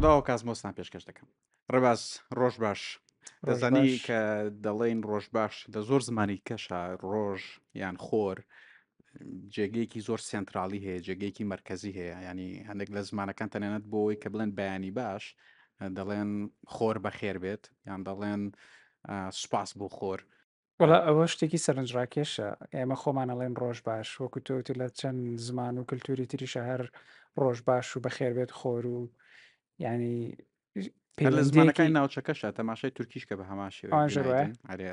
ڕووداوە کاسمۆستان پێشکەش دەکەم. ڕێباز ڕۆژ باش. ڕۆژ دەزانی باش. کە دەڵێن ڕۆژ باش لە زۆر زمانی کەشە ڕۆژ یان خۆر جێگەیەکی زۆر سنترالی هەیە، جێگەیەکی مرکزی هەیە، ینی هەندێک لە زمانەکان تەنێنێت بۆ ئەوەی کە بڵێن بەیانی باش دەڵێن خۆر بەخێر بێت یان دەڵێن سوپاس بۆ خۆر. وەڵا ئەوە شتێکی سەرنجڕاکێشە. ئێمە خۆمان ئەڵێن ڕۆژ باش، وەکو تۆتی لە چەند زمان و کللتوری تریشە هەر ڕۆژ باش و بەخێربێت خۆر و ینی هەر لە پەیوەندیەکی زمانەکانی ناوچەکەشە تەماشای تورکیشکە بە هەما شێوەیە ئەوان ژەروایە؟ گونایدن ئەرێ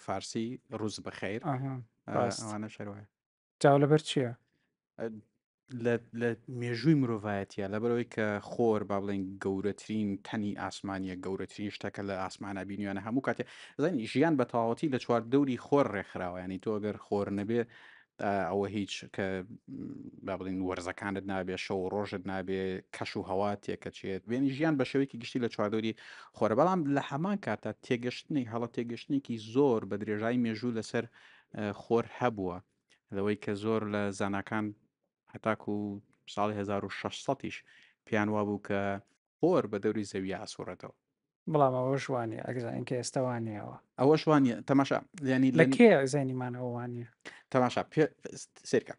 فارسی ڕوز بەخێر ئەها، ڕاست. ئەوانە شەروایە. جاو لەبەر چییە؟ لە مێژووی مرۆڤایەتیە لەبەرەوەی کە خۆر با بڵێن گەورەترین تەنی ئاسمانیە، گەورەترین شتەکە لە ئاسمانە بینیوانە هەموو کاتێ زانی ژیان بە تەواوەتی لە چواردەوری خۆر ڕێکخراوە، ینی تۆ ئەگەر خۆر نەبێ ئەوە هیچ کە با بڵین وەرزەکانت نابێ، شەو ڕۆژت نابێ، کەش و هەوا تێکەچێت بێنی ژیان بە شێوەیەکی گشتی لە چواردەوری خۆرە. بەڵام لە هەمان کاتە تێگەشتنی هەڵە تێگەشتێکی زۆر بە درێژایی مێژوو لەسەر خۆر هەبووە لەوەی کە زۆر لە زانکان هەتاکو ساڵی 1600یش پێیان وابوو کە خۆر بە دەوری زەوی ئاسوڕێتەوە. بەڵام ئەوە ژوانە ئەگزانین کە ئێستاوانیەوە ئەوە شوانە تەماشا ینی لە کێ زانیمان ئەووانە؟ تەماشا سێرکە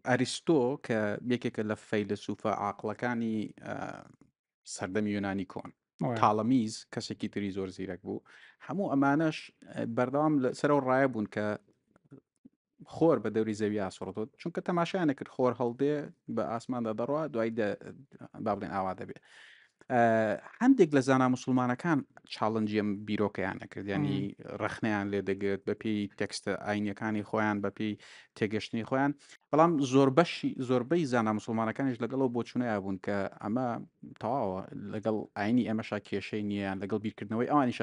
ئەریستۆ کە یەکێکە لە فەیلسوفە عاقڵەکانی سەردەمی یۆنانی کۆن، تاڵەمیز کەسێکی تری زۆر زیرەک بوو، هەموو ئەمانەش بەردەوام لە سەرەوە ڕایە بوون کە خۆر بە دەوری زەوی ئاسوڕێتەوە، چونکە تەماشایانە کرد خۆر هەڵدێ بە ئاسماندا دەڕوا دوای با بڵێن ئاوا دەبێت. هەندێک لە زانا موسڵمانەکان چاڵنجیم بیرۆکەیان نەکرد، ینی ڕخنیان لێ دەگرێت بەپی تەکستە ئاینەکانی خۆیان بەپی تێگەشتنی خۆیان، بەڵام زۆربەی زانا موسڵمانەکانیش لەگەڵەوە بۆ چونەیە بوون کە ئەمە تەواوە لەگەڵ ئاینی ئێمەشا کێشەی نییان لەگەڵ بیرکردنەوەی ئەوانیش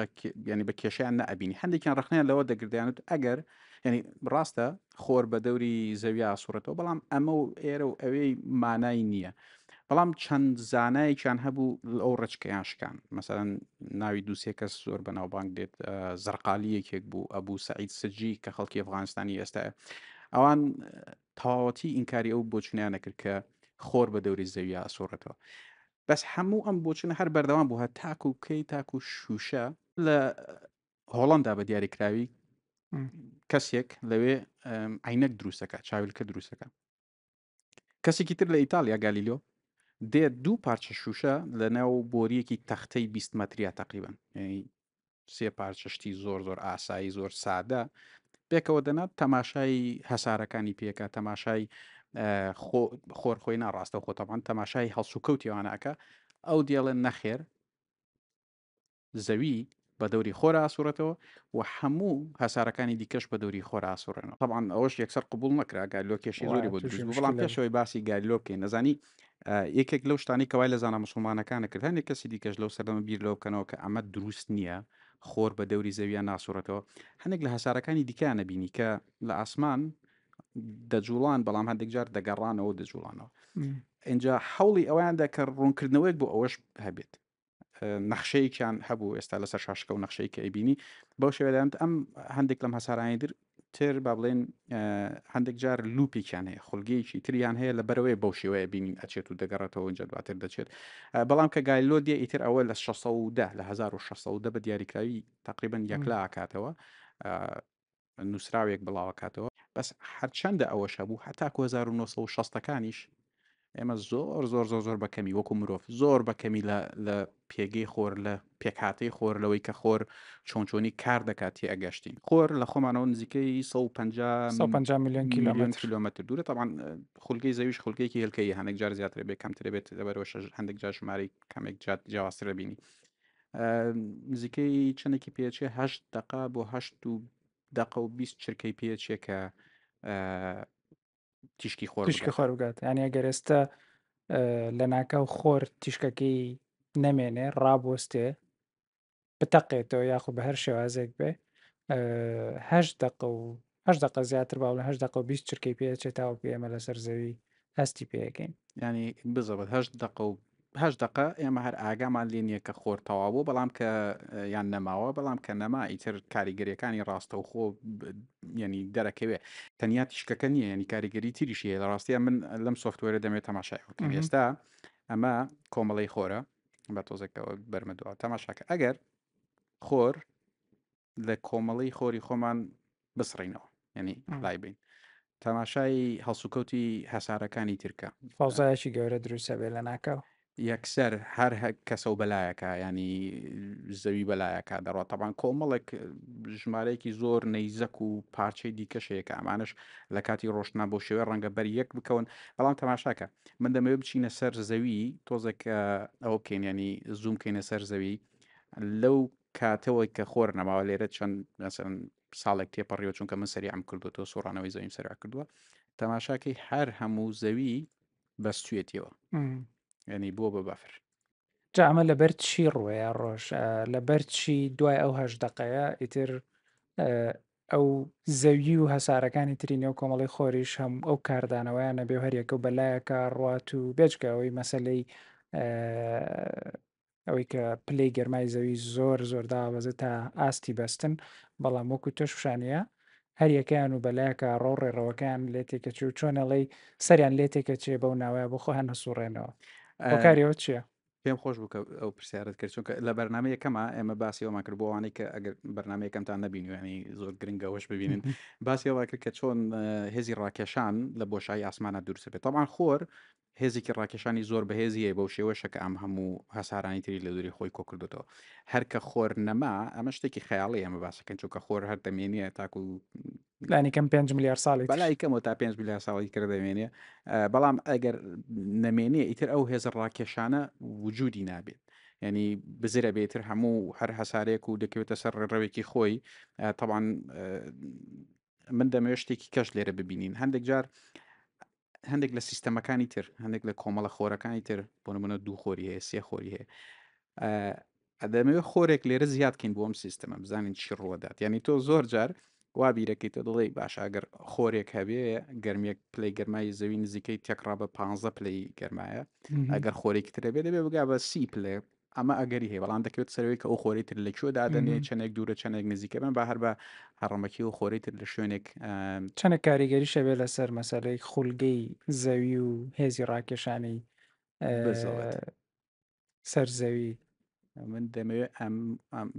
ینی بە کێشیان نەبینی هەندێکیان ڕخنیان لەوە دەگردیانوت ئەگەر ینی ڕاستە خۆر بە دەوری زەوی ئاسوڕێتەوە، بەڵام ئەمە و ئێرە و ئەوەی مانای نییە. بەڵام چەند زانایەکیان هەبوو ئەو ڕچکەیان شکان، مەسەرەن ناوی دووسێ کەس زۆر بەناوبانگ دێت، زەرقالی یەکێک بوو، ئەبوو سەعید سجی کە خەڵکی ئەفغانستانی ئێستاە، ئەوان تەواوەتی ئینکاری ئەو بۆچونیان نەکرد کە خۆر بە دەوری زەوی ئاسوڕێتەوە. بەس هەموو ئەم بۆچونە هەر بەردەوام بوو، هە تاکو و کەی تاکو شوشە لە هۆڵندا بە دیاریکراوی کەسێک لەوێ عینەک دروستەکە، چاویلکە دروستەکە. کەسێکی تر لە ئیتالیا گالیلۆ دێت دوو پارچە شوشە لە ناو بۆریەکی تەختەی 20 مەتریا تقریبن، سێ پارچەشتی زۆر زۆر ئاسایی زۆر سادە پێکەوە دەنات تەماشای هەسارەکانی پێکە، تەماشای خۆرخۆی ناڕاستە خۆتەمان تەماشای هەڵسوکەوتیوانەکە ئەو دیێڵێن نەخێر زەوی بە دەوری خۆر ئاسوورەتەوە و هەموو هەسارەکانی دیکەش بە دەوری خۆر ئاسوورێنەوە. طبعاً ئەوەش یەکسەر قبول نەکرا، گالیلۆ کێشی زۆری بۆ دروست بوو، بەڵام پێشەوەی باسی گالیلۆ بکەین. نەزانی یەکێک لەو شتانی کەوای لە زانا موسڵمانەکانە کرد، هەندێک کەسی دیکەش لەو سەردەمە بیر لەوە بکەنەوە کە ئەمە دروست نییە، خۆر بە دەوری زەویان ناسوورەتەوە. هەندێک لە هەسارەکانی دیکەیانە بینی کە لە ئاسمان دەجوڵان، بەڵام هەندێک جار دەگەڕانەوە دەجوڵانەوە. اینجا حوڵی ئەویاندا کە ڕوونکردنەوەیک بۆ ئەوەش هەبێت. نەخشەیەکیان هەبوو ئێستا لەسەر شاشکە و نەخشەی کە ئەبینی بەو شێوەدایمت ئەم هەندێک لەم هەسارانی تر با بڵێن هەندێک جار لوپێکیان هەیە، خولگەیەکی تریان هەیە لە بەرەوەی بەو شێوەیە بینین ئەچێت و دەگەڕێتەوە اینجا دواتر دەچێت. بەڵام کە گالیلۆ دێ ئیتر ئەوە لە 1610 لە 1610 بە دیاریکراوی تقریبا یەکلا ئاکاتەوە، نووسراوێک بڵاوکاتەوە. بەس هەرچەندە ئەوەش هەبوو هەتاکو 1960ەکانیش ئێمە زۆر زۆر زۆر زۆر بەکەمی وەکو مرۆڤ زۆر بەکەمی لە پێگەی خۆر لە پێکهاتەی خۆر لەوەی کە خۆر چۆنچۆنی کار دەکاتی ئەگەشتین خۆر لە خۆمانەوە نزیکەی 150 میلیۆن میلیۆن کیلۆمەتر. کیلۆمەتر دوورە. طبعاً خولگەی زەویش خولگەیەکی هێلکەیە، هەندێک جار زیاتر بێ کەمتر بێت لەبەرەوە هەندێک جار ژمارەی کەمێک جیاوازتر بینی. نزیکەی چەندێکی پێچێ 8 دقە بۆ 8 دقە و 20 چرکەی پێچێ کە تیشکی خۆر بگات، ینی ئەگەر ئێستا لە ناکاو خۆر تیشکەکەی نەمێنێ ڕابوەستێ بتەقێتەوە یاخو بە هەر شێوازێک بێ 8 دقە زیاتر باو لە 8 دقە و 20 چرکەی پێچێتاوە پێ ئێمە لەسەر زەوی هەستی پێەکەین. ینی بزەبێت 8 دقە ئێمە هەر ئاگامان لێ نییە کە خۆر تەواو، بەڵام کە یان نەماوە، بەڵام کە نەما ئیتر کاریگەریەکانی ڕاستە و خۆ ینی دەرەکەوێ تەنیا تیشکەکە نییە، ینی کاریگەری تریشیە لە ڕاستیە من لەم سوفتوێرە دەمێت تەماشایەکەم. ئێستا ئەمە کۆمەڵی خۆرە بە تۆزێکەوە بەرمەدووە تەماشاکە ئەگەر خۆر لە کۆمەڵی خۆری خۆمان بسڕینەوە یعنی إمم. لای بین تەماشای هەڵسوکەوتی هەسارەکانی ترکە فەوزایەکی گەورە دروستە بێ لە ناکاو. یەکسەر هەر کەسە و بەلایەکە ینی زەوی بەلایەکە دەڕات تاوان کۆمەڵێک ژمارەیەکی زۆر نەیزەک و پارچەی دیکەشەیەکە ئەمانش لە کاتی ڕۆشتنا بۆ شێوەیە ڕەنگە بەر یەک بکەون بەڵام تەماشاکە من دەمەوێت بچینە سەر زەوی تۆزێک ئەوە بکەین ینی زووم کەینە سەر زەوی لەو کاتەوەی کە خۆر نەماوە لێرە چەند مەسەن ساڵێک تێپەڕیەوە چونکە من سەری ئەم کردوەوە سۆڕانەوەی زەویم سەرا کردووە تەماشاکەی هەر هەموو زەوی بەستوێتیەوە إمم. ینی بۆ بە بەفر جا ئەمە لەبەر چی ڕوەیە ڕۆژ لەبەر چی دوای ئەو 8 دقەیە ئیتر ئەو زەوی و هەسارەکانی تری نێو کۆمەڵی خۆریش هەم ئەو کاردانەوەیان نەبێ و هەریەکە و بەلایەکە ڕوات و بێجگە ئەوەی مەسلەی ئەوەی کە پلەی گەرمای زەوی زۆر زۆر دابەزێت تا ئاستی بەستن بەڵام وەکو تۆش شانە هەریەکەیان و بەلایەکە ڕۆ ڕێڕەوەکەیان لێ تێکەچێ و چۆنەڵی سەریان لێ تێکەچێ بەو ناوایە بۆ خۆ هەن هەسوڕێنەوە هۆکاریەوە چییە؟ پێم خۆش بوو کە ئەو پرسیارت کرد چونکە لە بەرنمەیەکەمە ئێمە باسیەوەمان کرد بۆوانەی کە ئەگەر بەرنمەیەکەمتان نبینیوێنی زۆر گرنگەوەش ببینن باسیەوە کرد کە چۆن هێزی ڕاکێشان لە بۆشایی ئاسمانە دوورسە بێت تاوان خۆر هێزێکی ڕاکێشانی زۆر بەهێزیە بەو شێوەشە کە ئەم هەموو هەسارانی تری لە دووری خۆی کۆکردوەوە هەرکە خۆر نەما ئەمە شتێکی خەیاڵی ئەمە باسەکەن چونکە خۆر هەر دەمێنیە تاکو لانی کەم 5 میلیارد ساڵی بەلای کەمەوە تا 5 میلیارد ساڵی کرد دەمێنێ بەڵام ئەگەر نەمێنێ ئیتر ئەو هێز ڕاکێشانە وجودی نابێت ینی بزرە بێتتر هەموو هەر هەسارێک و دەکەوێتە سەر ڕێڕەوێکی خۆی تاوان من دەمەوێت شتێکی کەش لێرە ببینین هەندێک جار هەندێک لە سیستەمەکانی تر هەندێک لە کۆمەڵە خۆرەکانی تر بۆ نمونە دوو خۆری هەیە سێ خۆری هەیە ئەدەمەوێت خۆرێک لێرە زیادکەین بۆ ئەم سیستەمە بزانین چی ڕوەدات ینی تۆ زۆر جار وا بیرەکەیتە دڵی باش ئەگەر خۆرێک هەبێ گەرمێک پلەی گەرمای زەوی نزیکەی تێکڕا بە 15 پلەی گەرمایە ئەگەر خۆرێکی ترە بێ دەبێ بگا بە سی پلێ ئەمە ئەگەری هەیە بەڵام دەکەوێت سەرەوەی کە ئەو خۆری تر لەکوێ دادەنێ چەندێک دوورە چەندێک نزیکە بن بە هەر بە هەڕەمەکی و خۆری تر لە شوێنێک چەنە کاریگەری شەبێ لەسەر مەسەلەی خولگەی زەوی و هێزی ڕاکێشانی بزەوێت سەر زەوی من دەمەوێت ئەم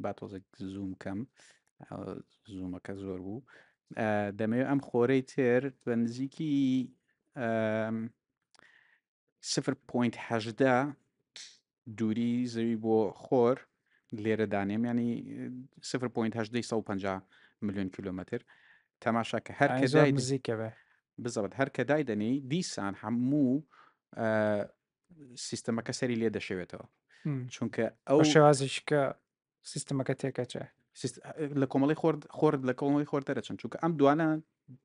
با تۆزێک زووم کەم زوومەکە زۆر بوو دەمەوێت ئەم خۆرەی تر بە نزیکی 0.8 دووری زەوی بۆ خۆر لێرە دانێم ینی 0.8 میلیۆن کیلومتر تەماشاکە هەر کە زۆر نزیکە بێ بزەوت هەر کە دایدەنی دیسان هەموو سیستەمەکە سەری لێ دەشەوێتەوە چونکە ئەو شێوازیش کە سیستەمەکە تێکەچێ لە کۆمەڵی خۆرد لە کۆمەڵی خۆر دەرەچن چونکە ئەم دوانە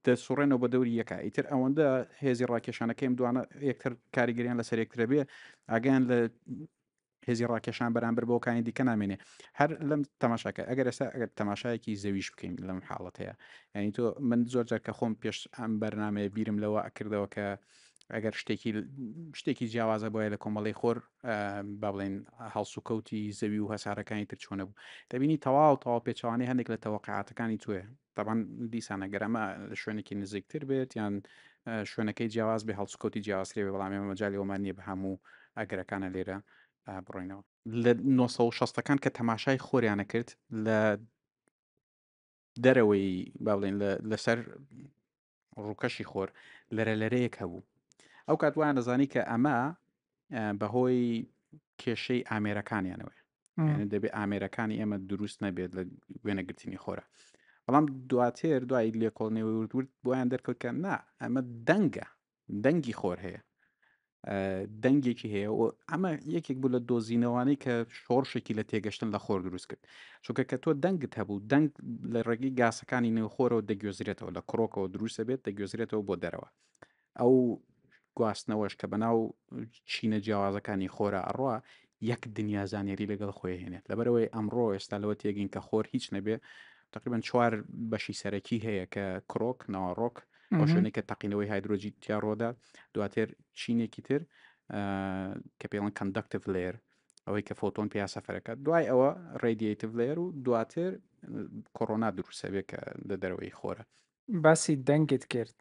دەسوڕێنەوە بە دەوری یەکە ئیتر ئەوەندە هێزی ڕاکێشانەکەیم دوانە یەکتر کاریگەریان لە سەرێکترە بێ ئاگیان لە هێزی ڕاکێشان بەرامبەر بۆکانی دیکە نامێنێ هەر لەم تەماشاکە ئەگەر ئێستا ئەگەر تەماشایەکی زەویش بکەین لەم حاڵەت هەیە ینی تۆ من زۆر جار کە خۆم پێش ئەم بەرنمەیە بیرم لەوە ئەکردەوە کە ئەگەر شتێکی جیاوازە بۆیە لە کۆمەڵی خۆر با بڵێن هەڵسوکەوتی زەوی و هەسارەکانی تر چۆنە بوو دەبینی تەواو پێچوانی هەندێک لە تەوەقعاتەکانی توێ تاوان دیسانە گەرەمە لە شوێنێکی نزیکتر بێت یان شوێنەکەی جیاواز بێ هەڵسوکەوتی جیاوازکرێ بێ بەڵام ئێمە مەجاالیەوەمان نییە بە هەموو ئەگرەکانە لێرە بڕۆینەوە لە 1960ەکان کە تەماشای خۆریانە کرد لە دەرەوەی با بڵێن لەسەر ڕووکەشی خۆر لەرەلەرەیەک هەبوو ئەو کات وایان دەزانی کە ئەمە بەهۆی کێشەی ئامێرەکانیانەوە یعنی دەبێت ئامێرەکانی ئێمە دروست نەبێت لە وێنەگرتنی خۆرە بەڵام دواتر دوای لێکۆڵنەوەی وردورد بۆیان دەرکەوت کە نا ئەمە دەنگی خۆر هەیە دەنگێکی هەیە و ئەمە یەکێک بوو لە دۆزینەوەی کە شۆڕشێکی لە تێگەشتن لە خۆر دروست کرد چونکە کە تۆ دەنگت هەبوو دەنگ لە ڕێگەی گاسەکانی نێوخۆرەوە دەگوێزرێتەوە لە کڕۆکەوە دروستە بێت دەگوێزرێتەوە بۆ دەرەوە ئەو گواستنەوەش کە بەناو چینە جیاوازەکانی خۆرە ئەڕوا یەک دنیا زانێری لەگەڵ خۆی هێنێت لەبەرەوەی ئەمڕۆ ئێستا لەوە تێگەین کە خۆر هیچ نەبێ تقریبان 4 بەشی سەرەکی هەیە کە کڕۆک ناوەڕۆک ئەو شوێنێک کە تەقینەوەی هایدرۆجی تیاڕۆدا دواتر چینێکی تر کە پێڵەن کەندەکتیڤ لێر ئەوەی کە فۆتۆن پیا سەفەرەکە دوای ئەوە ڕێدیتیڤ لێر و دواتر کۆڕۆنا دروستە بێ کە لە دەرەوەی خۆرە باسی دەنگت کرد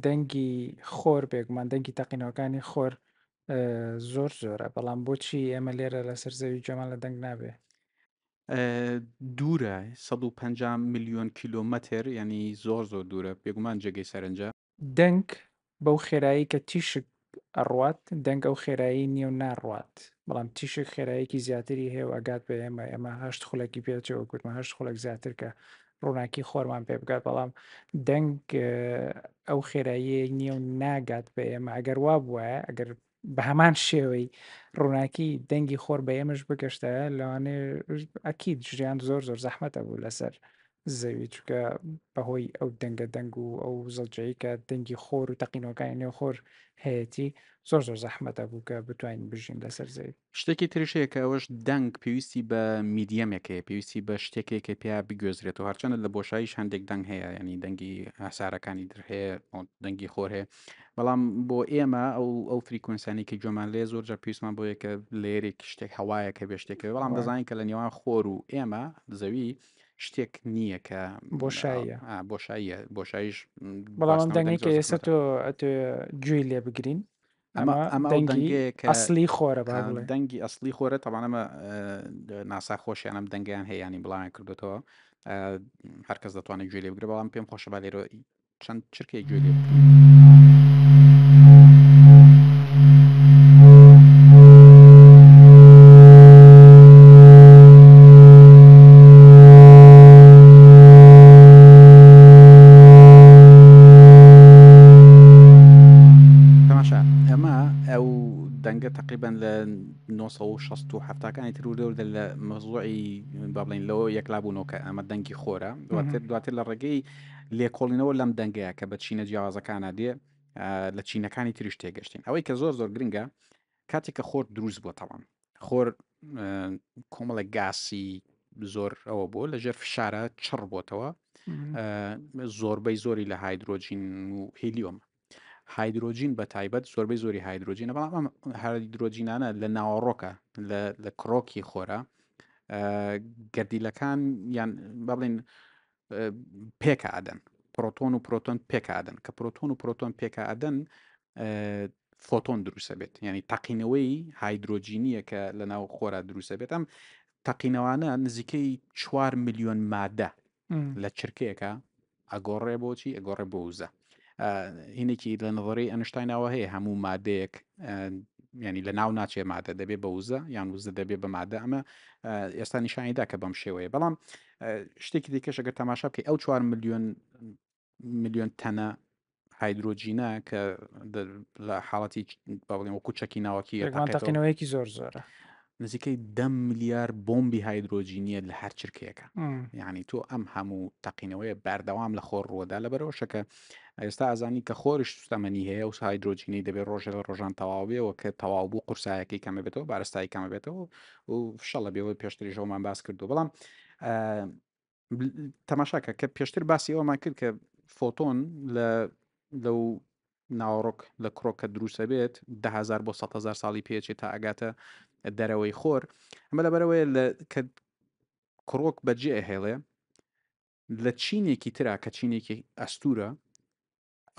دەنگی خۆر بێگومان دەنگی تەقینەوەکانی خۆر زۆر زۆرە، بەڵام بۆچی ئێمە لێرە لەسەر زەوی گوێمان لە دەنگ نابێ؟ دوورە 150 میلیۆن کیلۆمەتر ینی زۆر دوورە بێگومان جێگەی سەرنجە. دەنگ بەو خێرایی کە تیشک ئەڕوات دەنگ ئەو خێرایی نییە و ناڕوات، بەڵام تیشک خێراییەکی زیاتری هەیە و ئەگات بە ئێمە هەشت خولەکی پێچەوە گوتمە هەشت خولەک زیاتر کە ڕووناکی خۆرمان پێ بگات، بەڵام دەنگ ئەو خێراییە نییە و ناگات بە ئێمە ئەگەر وا بووە ئەگەر بە هەمان شێوەی ڕووناکی دەنگی خۆر بە ئێمەش بگەشتە لەوانێ ئەکید ژیان زۆر زەحمەتە بوو لەسەر زەوی چکە بەهۆی ئەو دەنگە دەنگ و ئەو زەڵجەیی کە دەنگی خۆر و تەقینەوەکانی نێوخۆر هەیەی زۆر زەحمەتە بوو کە بتوانین بژین لەسەر زەوی. شتێکی ترشەیە کە ئەوەش دەنگ پێویستی بە میدیەمێکەیە پێویستی بە شتێکێکە پێیا بگوێزرێتەوە هەرچەنە لە بۆشاییش هەندێک دەنگ هەیە ینی دەنگی هەسارەکانی در هەیە دەنگی خۆر هەیە بەڵام بۆ ئێمە ئەو فریکونسانێکی جۆمان لێ زۆر جار پێویستمان بۆ یەکە لێرێک شتێک هەوایە کە بێ شتێکەوە بەڵام وایە دەزانین کە لە نێوان خۆر و ئێمە زەوی شتێک نییە کە بۆشاییە، بۆشاییە بۆشاییش بەڵام ئەم گواستنەوە دەنگ دەنگی کە زۆر ئێستا زەحمەتە تۆ ئەتوێ گوێی لێ بگرین ئەمە ئەمە ئەو دەنگی دەنگەیە کە ئەسلی خۆرە با بڵێ. دەنگی ئەسلی خۆرە تەوان ئەمە ناسا خۆشیان ئەم دەنگیان هەیەانی بڵاویان کردوێتەوە هەرکەس دەتوانێت گوێ لێ بگرێ بەڵام پێم خۆشە با لێرە چەند چرکێک گوێ لێ بکەین. تەماشا ئەمە ئەو دەنگە تقریبان لە 1960 تر و دەورە لە مەزوعی با بڵین لەوە یەکلابوونەوە کە ئەمە دەنگی خۆرە دواتر لە ڕێگەی لێکۆڵینەوە لەم دەنگەیە کە بە چینە جیاوازەکانە دێ لە چینەکانی تریش تێگەشتین ئەوەی کە زۆر گرنگە کاتێک کە خۆر دروست بووە خۆر کۆمەڵێک گاسی زۆر ئەوە بوو لە ژێر فشارە چڕ بۆتەوە زۆربەی زۆری لە هایدرۆجین و هیلیۆم هایدرۆجین بە تایبەت زۆربەی زۆری هایدرۆجینە بەڵام ئەم هایدرۆجینانە لە ناوەڕۆکە لە کڕۆکی خۆرە گەردیلەکان یان با بڵێن پێکە ئەدەن پرۆتۆن و پرۆتۆن پێکە ئەدەن کە پرۆتۆن و پرۆتۆن پێکە ئەدەن فۆتۆن دروستە بێت ینی تەقینەوەی هایدرۆجینیە کە لە ناو خۆرە دروستە بێت ئەم تەقینەوانە نزیکەی 4 میلیۆن مادە لە چرکەیەکە ئەگۆڕێ بۆچی ئەگۆڕێ بۆ وزە هینێکی لە نظری ئەنشتایناوە هەیە هەموو مادەیەک ینی لە ناو ناچێ مادە دەبێت بە وزە یان وزە دەبێت بە مادە ئەمە ئێستا نیشانیدا کە بەم شێوەیە بەڵام شتێکی دیکەشەگە تەماشا بکەی ئەو 4 میلیۆن تەنە هایدرۆجینە کە لە حاڵەتی باڵێن وەکو چەکی ناوەکی تەقینەوەیەکی زۆرە نزیکەی 10 میلیارد بۆمبی هایدرۆجینیە لە هەر چرکەیەەکە یعنی تۆ ئەم هەموو تەقینەوەی بەردەوام لە خۆر ڕۆدا لە بەرەوەشەکە ئێستا ئازانی کە خۆریش سوستەمەنی هەیە و هایدرۆجینی دەبێت ڕۆژە لە ڕۆژان تەواوبێەوە کە تەواو بوو قورسایەکەی کەمە بێتەوە بارستایی کەمە بێتەوە و فشەڵە بێەوە پێشتری ژەومان باس کردو بەڵام تەماشاکە کە پێشتر باسی ئەومان کرد کە فۆتۆن لەو ناوەڕۆک لە کڕۆکە دروستە بێت 10,000 بۆ 100,000 ساڵی پێچێت تا ئەگاتە دەرەوەی خۆر ئەمە لەبەرەوەی کە کڕۆک بەجێ هێڵێ لە چینێکی ترا کە چینێکی ئەستورە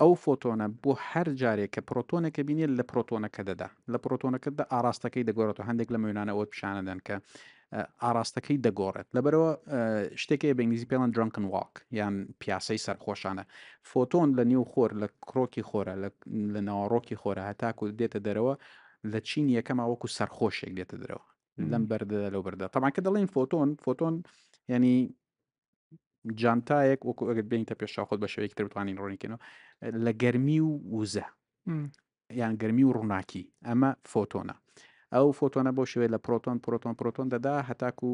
ئەو فۆتۆنە بۆ هەر جارێک کە پرۆتۆنەکە بینێت لە پرۆتۆنەکە دەدا لە پرۆتۆنەکەدا ئاراستەکەی دەگۆڕێتەوە هەندێک لە میێنانەوە پیشانەدەن کە ئاراستەکەی دەگۆڕێت لەبەرەوە شتێکی بە ئینگلیزی پێڵەن درانکن واک یان پیاسەی سەرخۆشانە فۆتۆن لە نێو خۆر لە کڕۆکی خۆرە لە ناوەڕۆکی خۆرە هەتاکو دێتە دەرەوە لە چین یەکەما وەکو سەرخۆشێک دێتە دەرەوە لەم بەردە لەو بەردە تەماکە دەڵێن فۆتۆن ینی جانتایەک وەکو ئەگەر بینتە پێشاخۆت بە شێوەیەکی تر بتوانین ڕۆنیکەنەوە لە گەرمی و وزە یان گەرمی و ڕووناکی ئەمە فۆتۆنە ئەو فۆتۆنە بۆ شوێ لە پرۆتۆن دەدا هەتاکو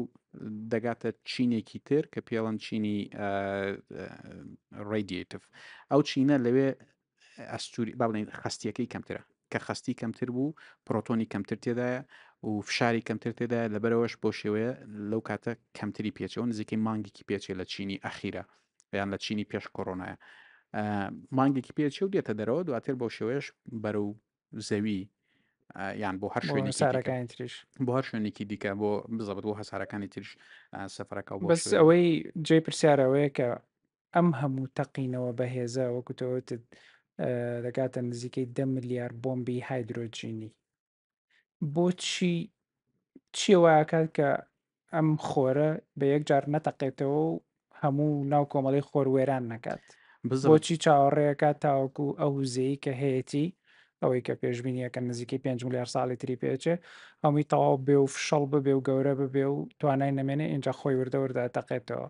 دەگاتە چینێکی تر کە پێڵەن چینی ڕێدیێتف ئەو چینە لەوێ ئەستوری با بڵێن خستیەکەی کەمترە کە خستی کەمتر بوو پرۆتۆنی کەمتر تێدایە و فشاری کەمتر تێدا لەبەرەوەش بۆ شێوەیە لەو کاتە کەمتری پێچەوە نزیکەی مانگێکی پێچێت لە چینی ئەخیرە یان لە چینی پێش کۆڕۆنایە مانگێکی پێچێ و دێتە دەرەوە دواتر بۆ شێوەیەش بەرەو زەوی یان بۆ هەر سارەکانی تریش بۆ هەر شوێنێکی دیکە بۆ بزەبت بۆ هەسارەکانی تریش سەفرەکە بۆ بەس ئەوەی جێ پرسیارەوەیە کە ئەم هەموو تەقینەوە بەهێزە وەکوتەوەتت دەکاتە نزیکەی 10 میلیارد بۆمبی هایدرۆجینی بۆچی چییە وایەکات کە ئەم خۆرە بە یەکجار نەتەقێتەوە و هەموو ناو کۆمەڵی خۆر وێران نەکات؟ بالضبط. بۆچی چاوەڕێیەکات تاوەکو ئەو وزەیە کە هەیەی ئەوەی کە پێشببینیەکە نزیکەی 5 ملیار ساڵی تری پێچێ هەمووی تەواو بێ و فشەڵ ببێ و گەورە ببێ و توانای نەمێنێ اینجا خۆی وردە تەقێتەوە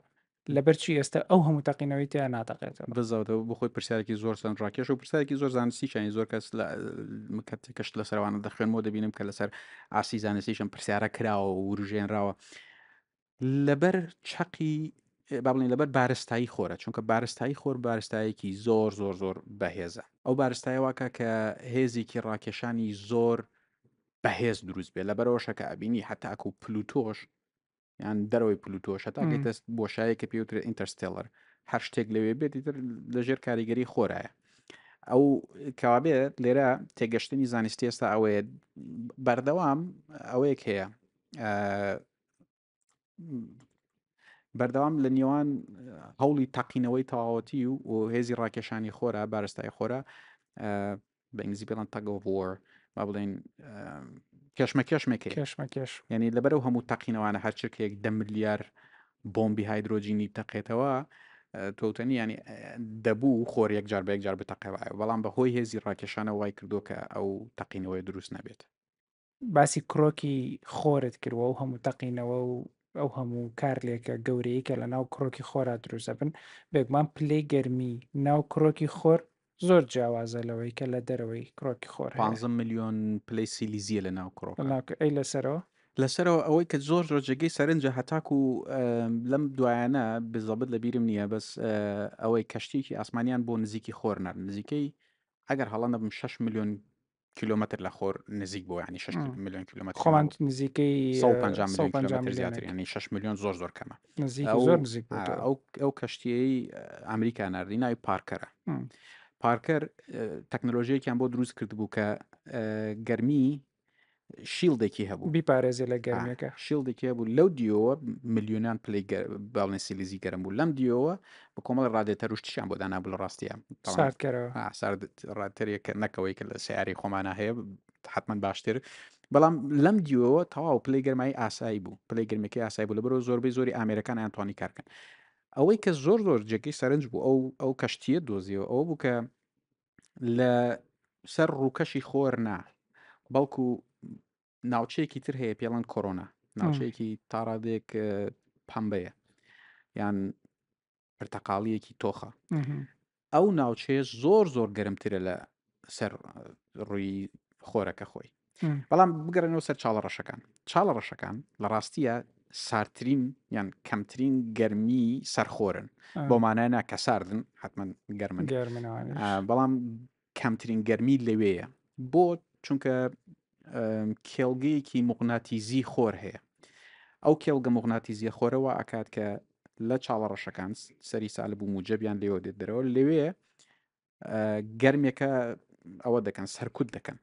لەبەرچی ئێستا ئەو هەموو تەقینەوەی تیا ناتەقێتەوە. بالضبط بۆ خۆی پرسیارێکی زۆر چەند ڕاکێش و پرسیارێکی زۆر زانستیشانی زۆر کەس لە کەشت لە سەروانە دەخوێنەوە دەبینم کە لەسەر ئاسی زانستیشم پرسیارە کراوە و وروژێنراوە لەبەر چەقی با بڵێن لەبەر بارستایی خۆرە چونکە بارستایی خۆر بارستایەکی زۆر زۆر زۆر بەهێزە ئەو بارستایە واکە کە هێزێکی ڕاکێشانی زۆر بەهێز دروست بێت لەبەرەوەشە کە ئەبینی هەتاکو و پلوتۆش یان دەرەوەی پلوتۆش هەتاکەی دەست بۆشایە کە پێوترێت ئینتەرستێلەر هەر شتێک لەوێ بێت تر لەژێر کاریگەری خۆرایە ئەو کەوابێت لێرە تێگەشتنی زانستی ئێستا ئەوەیە بەردەوام ئەوەیەک هەیە بەردەوام لە نێوان هەوڵی تەقینەوەی تەواوەتی و هێزی ڕاکێشانی خۆرە بارستای خۆرە بە ئینگلیزی پێڵەن tug of war با بڵێن کێشمەکێشمێکی کێشمەکێش یعنی لەبەرەو هەموو تەقینەوانە هەر چرکێک 10 ملیار بۆمبی هایدرۆجینی تەقێتەوە تۆتەنی ینی دەبوو خۆر یەکجار بە یەکجار بتەقێوە بەڵام بەهۆی هێزی ڕاکێشانە وای کردو کە ئەو تەقینەوەی دروست نەبێت. باسی کڕۆکی خۆرت کردووە و هەموو تەقینەوە و ئەو هەموو کارلێکە گەورەی کە لە ناو کڕۆکی خۆرا دروستە بن بێگومان پلەی گەرمی ناو کڕۆکی خۆر زۆر جیاوازە لەوەی کە لە دەرەوەی کڕۆکی خۆر 15 میلیۆن پلەی سیلیزیە لە ناو کڕۆکە ئەی لەسەرەوە لەسەرەوە ئەوەی کە زۆر ڕۆژەگەی سەرنجە هەتاکو و لەم دوایانە بزەبت لە بیرم نییە بەس ئەوەی کەشتێکی ئاسمانیان بۆ نزیکی خۆرنەر نزیکەی ئەگەر هەڵە نەبم 6 میلیۆن کیلومتر لە خۆر نزیک بۆ ینی 6 میلیۆن کیلومتر خۆمان نزیکەی 150 میلیۆن کیلومتر زیاتر ینی 6 میلیۆن زۆر زۆر کەمە نزیکی زۆر نزیک بووتەوە ئەو کەشتیەی ئەمریکا نردی ناوی پارکەرە پارکەر تەکنۆلۆژیەکیان بۆ دروست کرد بوو کە گەرمی شیلدێکی هەبوو بیپارێزی لە گەرمەکە شیلدێکی هەبوو لەو دیەوە میلیۆنان پلی باڵێن سیلیزی گەرم بوو لەم دیەوە بە کۆمەڵ ڕادێتە روشتیان بۆ دانا بوو لە ڕاستیە ساردکەرەوە ڕاتەرێکە نەکەوەی کە لە سیاری خۆمانە هەیە حتمما باشتر بەڵام لەم دیەوە تەواو پلی گەرمایی ئاسایی بوو پلی گرمەکەی ئاسایی بوو لە بەرەوە زۆربەی زۆری ئامریکان ئەتوانی کارکەن ئەوەی کە زۆر زۆر جێگەی سەرنج بوو ئەو کەشتیە دۆزیەوە ئەوە بوو کە لە سەر ڕووکەشی خۆر نا بەڵکو ناوچەیەکی تر هەیە پێڵەن کۆرۆنا ناوچەیەکی تاڕادێک پەمبەیە یان پرتەقاڵیەکی تۆخە ئەو ناوچەیە زۆر زۆر گەرمترە لە سەر ڕووی خۆرەکە خۆی بەڵام بگەڕێنەوە سەر چاڵە ڕەشەکان لە ڕاستیە سارترین یان کەمترین گەرمی سەرخۆرن بۆ مانایە کە ساردن حتمما گەرمن بەڵام کەمترین گەرمی لەوەیە بۆ چونکە کێڵگەیەکی موقناتیزی خۆر هەیە ئەو کێڵگە موقناتیزیە خۆرەوە ئاکات کە لە چاڵە ڕەشەکان سەری سال بوو موجەبیان لێوە دێت دەرەوە لەوێ گەرمێکە ئەوە دەکەن سەرکوت دەکەن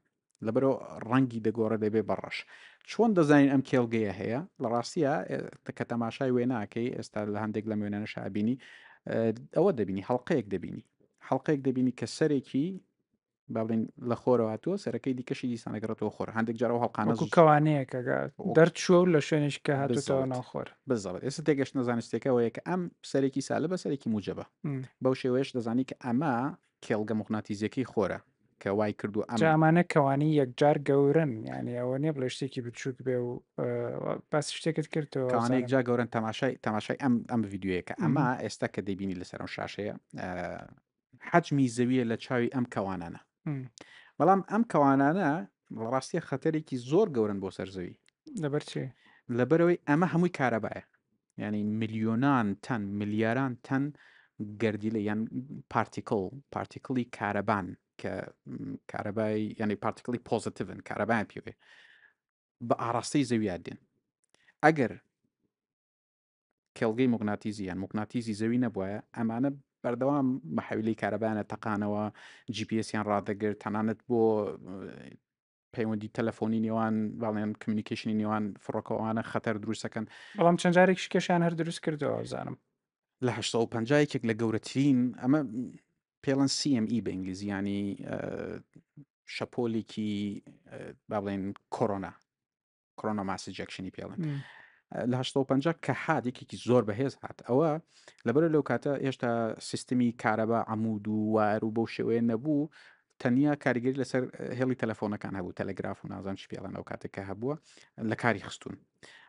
لەبەرەوە ڕەنگی دەگۆڕە دەبێ بەڕەش چۆن دەزانین ئەم کێڵگەیە هەیە لە ڕاستیە کە تەماشای وێ ناکەی ئێستا لە هەندێک لە وێنانە شابینی ئەوە دەبینی هەڵقەیەک دەبینی کە سەرێکی باڵین لە خۆرەوە هاتووە سەرەکەی دیکەشی دیسانەگەڕێتەوە خۆر هەندێک جارەوە هەڵقانە کەوانەیەکە دەرچوە و لە شوێنش کە هاتوتەوە ناوخۆر بزەوت ئێستا تێگەشت نەزانستێکەوەیە کە ئەم سەرێکی سالە بە سەرێکی موجەبە بەو شێوەیەش دەزانی کە ئەمە کێڵگە موقناتیزیەکەی خۆرە کە وای کردو ئەمانە کەوانی یەکجار گەورن یعنی ئەوە نیە بڵێ شتێکی بچووک بێ و باس شتێکت کردەوە کەوانەیەک جا گەورن تەماشای ئەم ڤیددیوەیە کە ئەمە ئێستا کە دەبینی لەسەر شاشەیە حەجمی زەویە لە چاوی ئەم کەوانانە بەڵام ئەم کەوانانە ڕاستیە خەتەرێکی زۆر گەورن بۆ سەرزەوی لەبەرچێ لەبەرەوەی ئەمە هەمووی کارەبایە ینی میلیۆنان تەن ملیاران تەن گەردیلە یان پارتیکڵی کارەبان کە کارەبای ینی پارتیکڵی پۆزتیڤن کارەبایان پێوێ بە ئاراستەی زەویات دێن ئەگەر کێڵگەی موگناتیزی یان موگناتیزی زەوی نەبووە ئەمانە بەردەوام بەحەویلی کارەبانە تەقانەوە GPS-یان ڕادەگرت تەنانەت بۆ پەیوەندی تەلەفۆنی نێوان باڵێن کمیونیکیشنی نێوان فڕۆکەوانە خەتەر دروستەکەن بەڵام چەند جارێک شکێشیان هەر دروست کردەوە زانم لە 1950 لە گەورەترین ئەمە پێڵەن CME بە ئینگلیزیانی شەپۆلێکی با بڵێن کۆرۆنا ماسی جەکشنی پێڵێن إمم، لە 1950 کە حادێکێکی زۆر بەهێز هات ئەوە لەبەر لەو کاتە هێشتا سیستمی کارەبا عمود و وار و بەو شێوەیە نەبوو تەنیا کاریگەری لەسەر هێڵی تەلەفۆنەکان هەبوو تەلەگراف و نازان چ پێڵەن ئەو کاتێککە هەبووە لە کاری خستون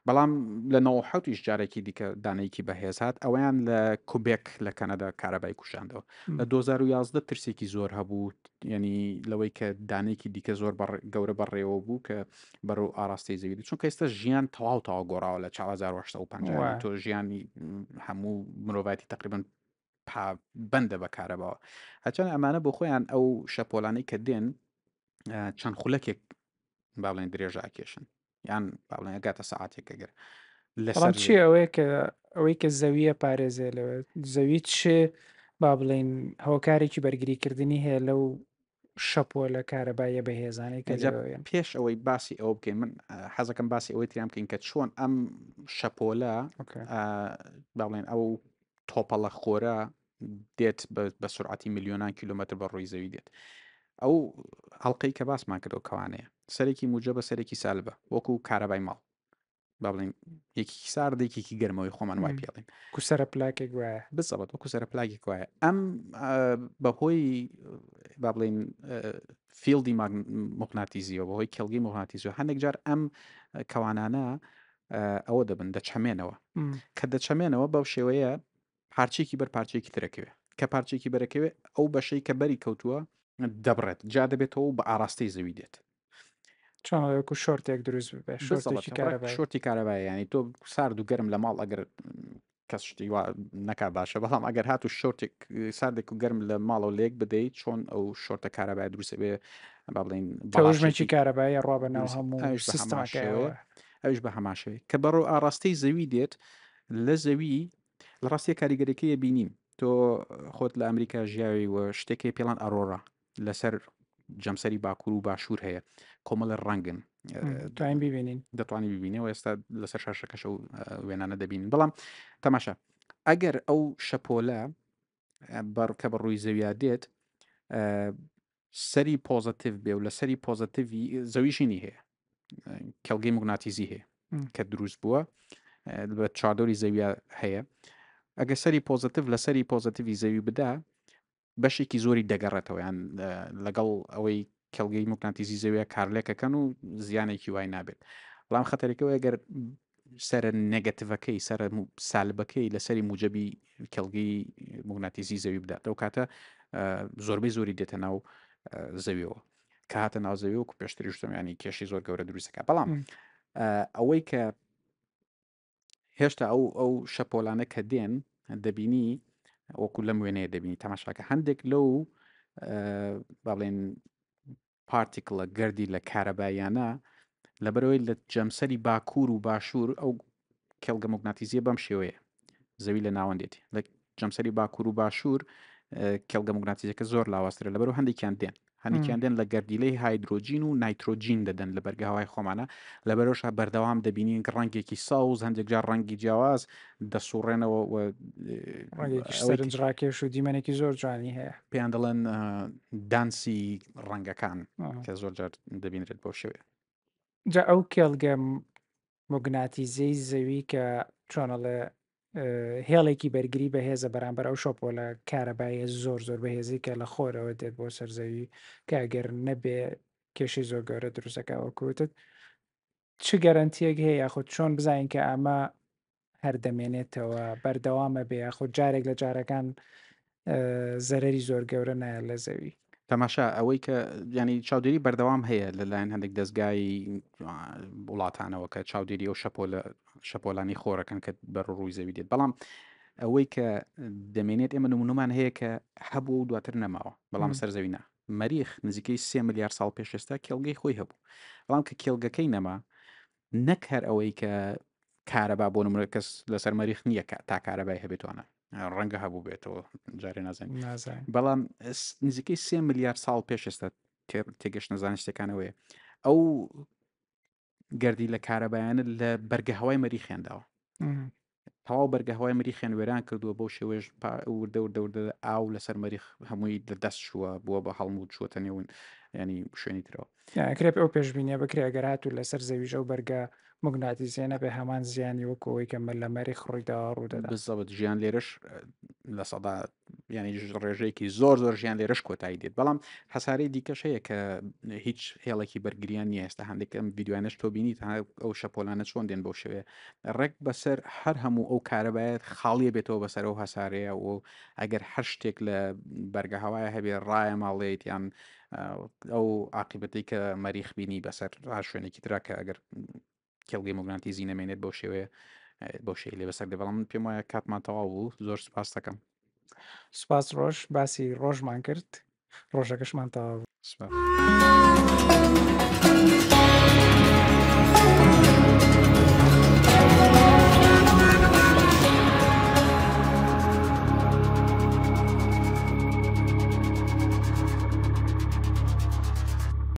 بەڵام لە 1970 جارێکی دیکە دانەیەکی بەهێز هات ئەویان لە کوبێک لە کەنەدا کارەبای کوشاندەوە لە إمم، 2011 ترسێکی زۆر هەبوو ینی لەوەی کە دانەیەکی دیکە زۆر گەورە بەڕێوە بوو کە بەرەو ئاراستی زەوی چونکە ئێستا ژیان تەواو گۆڕاوە لە 1950 وایە. تۆ ژیانی هەموو مرۆڤاتی تقریبن بەندە بە کارەبەوە هەچەند ئەمانە بۆ خۆیان ئەو شەپۆلانەی کە دێن چەند خولەکێک با بڵێن درێژە ئاکێشن یان با بڵێن ئەگاتە سەعاتێک ئەگەر بەڵام لەسەر چی ئەوەی کە زەویە پارێزێ لەوە زەوی با بڵێن هۆکارێکی بەرگریکردنی هەیە لەو شەپۆلە کارەبایە بەهێزانەی کە ئەجا لەوەیەن. پێش ئەوەی باسی ئەوە بکەین من حەزەکەم باسی ئەوەی تریان بکەین کە چۆن ئەم شەپۆلە ئۆکێ. با بڵێن ئەو تۆپەڵە خۆرە دێت بە سرعتی میلیۆنان کیلومتر بە ڕووی زەوی دێت ئەو هەڵلقەی کە باسمان کردەوە کەوانەیە سەرێکی موجە بە سەرێکی سالبە وەکو کارەبای ماڵ با بڵێن یەکێکی ساردێکێکی گەرمەوەی خۆمان وای پێڵێن کوسەرە پلاکێک وایە. بزەبەت وەکو سەر پلاگی وایە ئەم بەهۆی با بڵێن فیلدی مغناتیزیەوە بەهۆی کێڵگەی مغناتیزیۆ هەندێک جار ئەم کەوانانە ئەوە دەبن دەچەمێنەوە إمم، کە دەچەمێنەوە بەو شێوەیە پارچێکی بەر پارچێکی ترەکەوێ کە پارچێکی بەرەکەوێ ئەو بەشەی کە بەری کەوتووە دەبڕێت جا دەبێتەوە بە ئاراستەی زەوی دێت چۆن وەکو شۆرتێک دروست ببێ بزەڵەت شۆرتێکی کارەبایی. شۆرتی کارەبای ینی تۆ سارد و گەرم لە ماڵ ئەگەر کەس شتی وا نەکا باشە بەڵام ئەگەر هات و شۆرتێک ساردێک و گەرم لە ماڵەوە لێک بدەیت چۆن ئەو شۆرتە کارەبای دروستە بێ با بڵین تەوژمێکی بەڵاشێکی کارەبایی ڕوا بە ناو دروست هەموو ئەوش بە هەمان شێوەیە سیستەمەکەیەوە. ئەوش بە هەماشەوەی کە بەڕۆ ئاراستەی زەوی دێت لە زەوی لە ڕاستیە کاریگەرەکەیە بینیم تۆ خۆت لە ئەمریکا ژیاوی وە شتێکی پێڵان ئەرۆڕا لەسەر جەمسەری باکوور و باشوور هەیە کۆمەڵە ڕەنگن توانین ببینین. دەتوانانی ببینەوە ئێستا لەسەر شاشەکەش و وێنانە دەبین بەڵام تەماشا ئەگەر ئەو شەپۆلە کە بە ڕووی زەویا دێت سەری پۆزتیڤ بێ و لە سەری پۆزتیڤی زەویشینی هەیە کەڵگەی مگناتیزی هەیە إمم، کە دروست بووە بە چادۆری زەویا هەیە ئەگە سەری پۆزتیڤ لە سەری پۆزتیڤی زەوی بدا بەشێکی زۆری دەگەڕێتەوە یان لەگەڵ ئەوەی کەڵگەی مگناتیزی زەویە کارلێکەکەن و زیانێکی وای نابێت بەڵام خەتەرەکەەوە ئەگەر سرە نێگەتڤەکەی سرە سالبەکەی لەسەری موجبی کەڵگەی مگناتیزی زەوی بدات ئەو کاتە زۆربەی زۆری دێتە ناو زەویەوە کە هاتە ناو زەوی وکو پێشتری شتەمانی کێشی زۆر گەورە دروستەکە بەڵام إمم، ئەوەی کە هێشتا ئەو شەپۆلانە کە دێن دەبینی وەکو لەم وێنەیە دەبینی تەماشاکە هەندێک لەو با بڵێن پارتیکڵە گەردی لە کارەبایانە لەبەرەوەی لە جەمسەری باکوور و باشوور ئەو کێڵگە مگناتیزیە بەم شێوەیە زەوی لە ناوەندێتی لە جەمسەری باکوور و باشوور کێڵگە مگناتیزەکە زۆر لاوەسترە لەبەرەوە هەندێکیان دێن هەندێکیان إمم، دێن لە گەردیلەی هایدرۆجین و نایترۆجین دەدەن لە بەرگەهاوای خۆمانە لەبەرەوەش بەردەوام دەبینین ڕەنگێکی ساوز هەندێک جار ڕەنگی جیاواز دەسوڕێنەوە ڕەنگێکیش ئەوەی سەرنجڕاکێش و دیمەنێکی زۆر جوانی هەیە. پێیان دەڵێن دانسی ڕەنگەکان آه. کە زۆر جار دەبینرێت بۆ شێوێ جا ئەو کێڵگە موگناتیزەی زەوی کە چۆنەڵێ هێڵێکی بەرگری بەهێزە بەرامبەر ئەو شۆپۆلە کارەبایە زۆر بەهێزی کە لە خۆرەوە دێت بۆ سەرزەوی کە ئەگەر نەبێ کێشی زۆر گەورە دروستەکەەوە کوتت چ گەرنتیەک هەیە یاخود چۆن بزانین کە ئەمە هەردەمێنێتەوە بەردەوامە بێ یاخود جارێک لە جارەکان زەرەری زۆر گەورە نایە لە زەوی. تەماشا ئەوەی کە ینی چاودێری بەردەوام هەیە لەلایەن هەندێک دەستگای وڵاتانەوە کە چاودێری ئەو شەپۆلانی خۆرەکەن کە بەر ڕووی زەوی دێت بەڵام ئەوەی کە دەمێنێت ئێمە نمونومان هەیە کە هەبوو و دواتر نەماوە بەڵام م، سەر زەوینا مەریخ نزیکەی 3 ملیار ساڵ پێشێستا کێڵگەی خۆی هەبوو بەڵام کە کێڵگەکەی نەما نەک هەر ئەوەی کە کارەبا بۆ نمرە کەس لەسەر مەریخ نییە تا کارەبای هەبێتوانە ڕەنگە هەبوو بێتەوە جارێ نازانین نازانین. بەڵام نزیکەی 3 ملیار ساڵ پێش ئێستا تێگەشتە زانستەکانەوەی ئەو گەردی لە کارەبایانە لە بەرگەهەوای مەریخیانداوە م، تەواو بەرگەهەوای مریخیان وێران کردووە بەو شێوەیەش وردە وردە وردە ئاو لەسەر مەریخ هەمووی لەدەست چووە بووە بە هەڵموو چووەتە نێون ینی شوێنی ترەوە. کرێپ ئەو پێشبینیە بکرێ ئەگەر هاتوو لەسەر زەویژە و بەرگە موگناتیزیە نەبێ هەمان زیانی وەکەوەی کە لە مەریخ ڕوویدا ڕوودەدا. بالضبط ژیان لێرەش لە سەدا ینی ڕێژەیەکی زۆر ژیان لێرەش کۆتایی دێت بەڵام هەسارەی دیکەش هەیە کە هیچ هێڵێکی بەرگریان نییە ئێستا هەندێکم ڤیددیوانش تۆ بینیت ئەو شەپۆلانە چۆن دێن بەو شێوەیە ڕێک بەسەر هەر هەموو ئەو کارەبایەت خاڵیە بێتەوە بەسەر ئەو هەسارەیە و ئەگەر هەر شتێک لە بەرگە هەوایە هەبێ ڕایە ماڵێت یان ئەو عاقبەتی کە مەریخ بینی بەسەر شوێنێکی ترا کە ئەگەر کێڵگەی موگناتیزی نەمێنێت بەو شێوەیە بۆ شەی لێ بەسەر دێ بەڵام من پێم وایە کاتمان تەواو بوو زۆر سپاس دەکەم. سوپاس ڕۆژ باسی ڕۆژمان کرد ڕۆژەکەشمان تەواو سپاس.